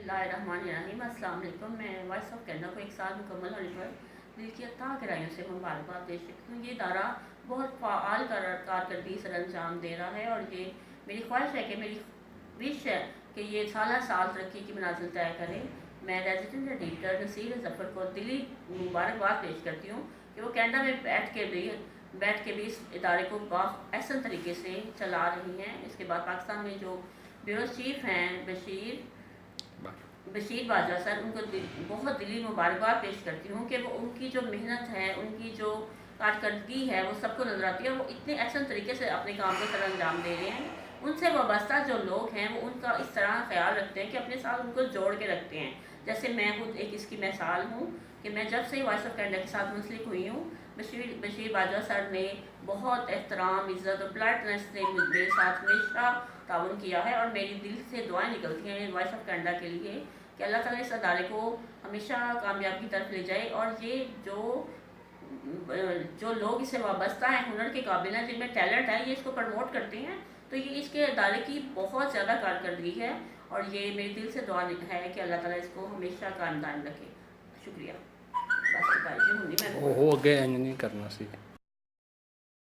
बिस्मिल्लाहिर्रहमानिर्रहीम। अस्सलाम वालेकुम। मैं वॉइस ऑफ कनाडा को 1 साल मुकम्मल होने पर दिल की अता गहराइयों से मुबारकबाद पेश करती हूँ। ये इदारा बहुत फ़ाल कारकर्दगी से अंजाम दे रहा है और ये मेरी ख्वाहिश है कि मेरी विश है कि ये साल साल तरक्की की मनाजिल तय करे। मैं रेजिडेंट एडिटर नसीर ज़फ़र को दिली मुबारकबाद पेश करती हूँ कि वो कनाडा में बैठ के भी इस इदारे को अहसन तरीके से चला रही हैं। इसके बाद पाकिस्तान में जो ब्यूरो चीफ़ हैं बशीर बाजवा सर, उनको बहुत दिली मुबारकबाद पेश करती हूँ कि वो उनकी जो मेहनत है, उनकी जो कारकर्दगी है, वो सबको नज़र आती है। वो इतने अहसन तरीके से अपने काम को सर अंजाम दे रहे हैं। उनसे वाबस्ता जो लोग हैं वो उनका इस तरह ख्याल रखते हैं कि अपने साथ उनको जोड़ के रखते हैं। जैसे मैं खुद एक इसकी मिसाल हूँ कि मैं जब से वॉइस ऑफ कनाडा के साथ मुंसलिक हुई हूँ, बशीर बाजवा सर ने बहुत एहतराम, इज़्ज़त और पोलाइटनेस से मेरे साथ हमेशा ताउन किया है और मेरी दिल से दुआएं निकलती हैं वॉइस ऑफ कनाडा के लिए कि अल्लाह ताला इस अदारे को हमेशा कामयाबी की तरफ ले जाए। और ये जो लोग इससे वाबस्ता हैं, हुनर के काबिल हैं, जिनमें टैलेंट है, ये इसको प्रमोट करते हैं, तो ये इसके अदारे की बहुत ज़्यादा कारकर्दगी है और ये मेरे दिल से दुआ है कि अल्लाह ताला इसको हमेशा कायम दायम रखे। शुक्रिया। बस भाई जी, ਉਹ ਅੱਗੇ ਇੰਜ ਨਹੀਂ ਕਰਨਾ ਸੀ।